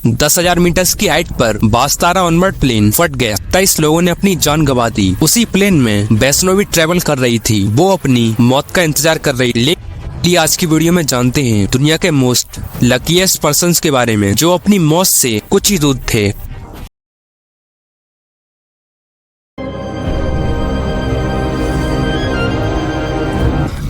10,000 metre की height पर बास्तारा onward plane फट गया। 27 लोगों ने अपनी जान गंवा दी। उसी प्लेन में वैष्णवी ट्रेवल कर रही थी। वो अपनी मौत का इंतजार कर रही। लेकिन आज की वीडियो में जानते हैं दुनिया के मोस्ट लकीएस्ट पर्संस के बारे में, जो अपनी मौत से कुछ ही दूर थे।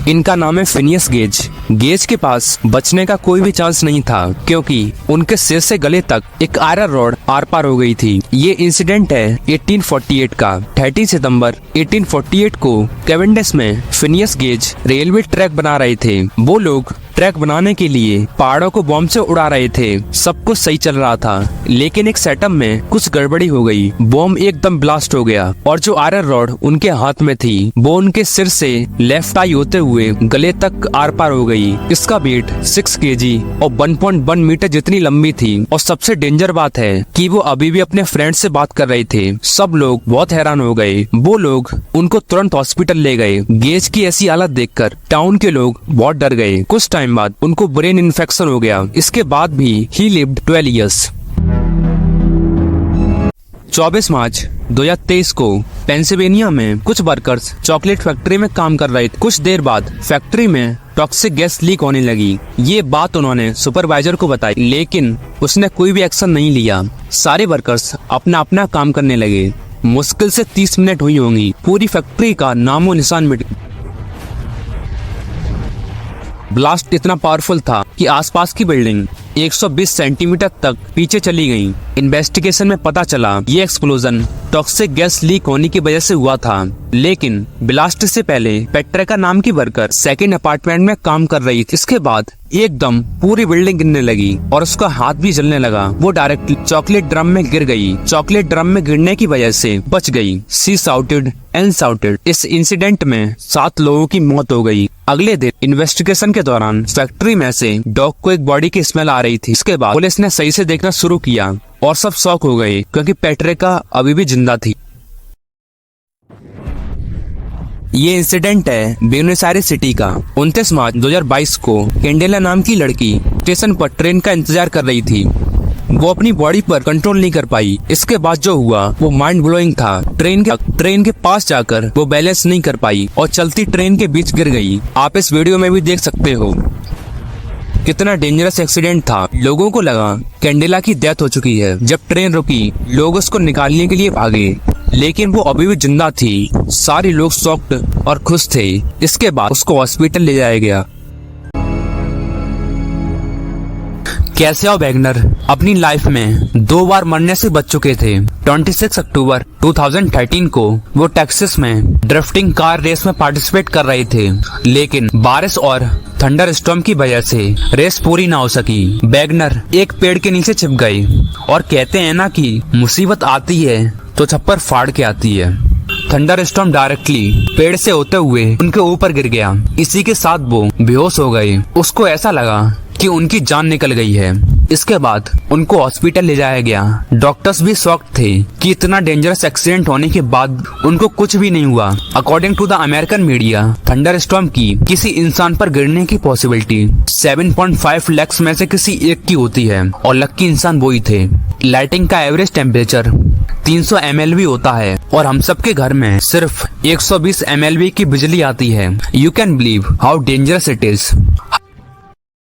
इनका नाम है फिनियस गेज। गेज के पास बचने का कोई भी चांस नहीं था, क्योंकि उनके सिर से गले तक एक आयरन रॉड आर पार हो गई थी। ये इंसिडेंट है 1848 का। 30 सितंबर 1848 को कैवेंडिश में फिनियस गेज रेलवे ट्रैक बना रहे थे। वो लोग ट्रैक बनाने के लिए पहाड़ों को बॉम्ब से उड़ा रहे थे। सब कुछ सही चल रहा था, लेकिन एक सेटअप में कुछ गड़बड़ी हो गई। बॉम्ब एकदम ब्लास्ट हो गया और जो आयरन रॉड उनके हाथ में थी वो उनके सिर से लेफ्ट आई होते हुए गले तक आर पार हो गई। इसका वेट 6 kg और 1.1 मीटर जितनी लंबी थी। और सबसे डेंजर बात है कि वो अभी भी अपने फ्रेंड से बात कर रहे थे। सब लोग बहुत हैरान हो गए। वो लोग उनको तुरंत हॉस्पिटल ले गए। गेज की ऐसी हालत देखकर टाउन के लोग बहुत डर गए। कुछ टाइम बाद उनको ब्रेन इन्फेक्शन हो गया। इसके बाद भी ही लिव्ड 12 इयर्स। 24 मार्च 2023 को पेंसिल्वेनिया में कुछ वर्कर्स चॉकलेट फैक्ट्री में काम कर रहे थे। कुछ देर बाद फैक्ट्री में टॉक्सिक गैस लीक होने लगी। ये बात उन्होंने सुपरवाइजर को बताई, लेकिन उसने कोई भी एक्शन नहीं लिया। सारे वर्कर्स अपना अपना काम करने लगे। मुश्किल से 30 मिनट हुई होंगी। पूरी फैक्ट्री का नामो निशान मिट गया। ब्लास्ट इतना पावरफुल था कि आसपास की बिल्डिंग 120 सेंटीमीटर तक पीछे चली गई। इन्वेस्टिगेशन में पता चला ये एक्सप्लोजन टॉक्सिक गैस लीक होने की वजह से हुआ था। लेकिन ब्लास्ट से पहले पेट्रिका नाम की वर्कर सेकंड अपार्टमेंट में काम कर रही थी। इसके बाद एकदम पूरी बिल्डिंग गिरने लगी और उसका हाथ भी जलने लगा। वो डायरेक्टली चॉकलेट ड्रम में गिर गई। चॉकलेट ड्रम में गिरने की वजह से बच गई। She shouted and shouted. इस इंसिडेंट में 7 लोगों की मौत हो गई। अगले दिन इन्वेस्टिगेशन के दौरान फैक्ट्री में से डॉग को एक बॉडी की स्मेल आ रही थी। इसके बाद पुलिस ने सही से देखना शुरू किया और सब शॉक हो गए, क्योंकि पेट्रिका अभी भी जिंदा थी। ये इंसिडेंट है ब्यूनस आयरेस सिटी का। 29 मार्च 2022 को कैंडेला नाम की लड़की स्टेशन पर ट्रेन का इंतजार कर रही थी। वो अपनी बॉडी पर कंट्रोल नहीं कर पाई। इसके बाद जो हुआ वो माइंड ब्लोइंग था। ट्रेन के पास जाकर वो बैलेंस नहीं कर पाई और चलती ट्रेन के बीच गिर गई। आप इस वीडियो में भी देख सकते हो। कितना डेंजरस एक्सीडेंट था। लोगों को लगा कैंडेला की डेथ हो चुकी है। जब ट्रेन रुकी, लोग उसको निकालने के लिए भागे, लेकिन वो अभी भी जिंदा थी। सारे लोग शॉक्ड और खुश थे। इसके बाद उसको हॉस्पिटल ले जाया गया। कैसे वैगनर अपनी लाइफ में 2 बार मरने से बच चुके थे। 26 अक्टूबर 2013 को वो टेक्सास में ड्रिफ्टिंग कार रेस में पार्टिसिपेट कर रहे थे, लेकिन बारिश और थंडर स्टॉर्म की वजह से रेस पूरी ना हो सकी। वैगनर एक पेड़ के नीचे छिप गए और कहते हैं ना कि मुसीबत आती है तो छप्पर फाड़ के आती है। थंडर स्टॉर्म डायरेक्टली पेड़ से होते हुए उनके ऊपर गिर गया। इसी के साथ वो बेहोश हो गए। उसको ऐसा लगा कि उनकी जान निकल गई है। इसके बाद उनको हॉस्पिटल ले जाया गया। डॉक्टर्स भी शॉक्ड थे कि इतना डेंजरस एक्सीडेंट होने के बाद उनको कुछ भी नहीं हुआ। According to the American media, thunderstorm की किसी इंसान पर गिरने की पॉसिबिलिटी 7.5 लाख में से किसी एक की होती है, और लक्की इंसान वही थे। लाइटिंग का एवरेज टेम्परेचर 300 mLV होता है और हम सबके घर में सिर्फ 120 mLV की बिजली आती है। You can believe how dangerous it is.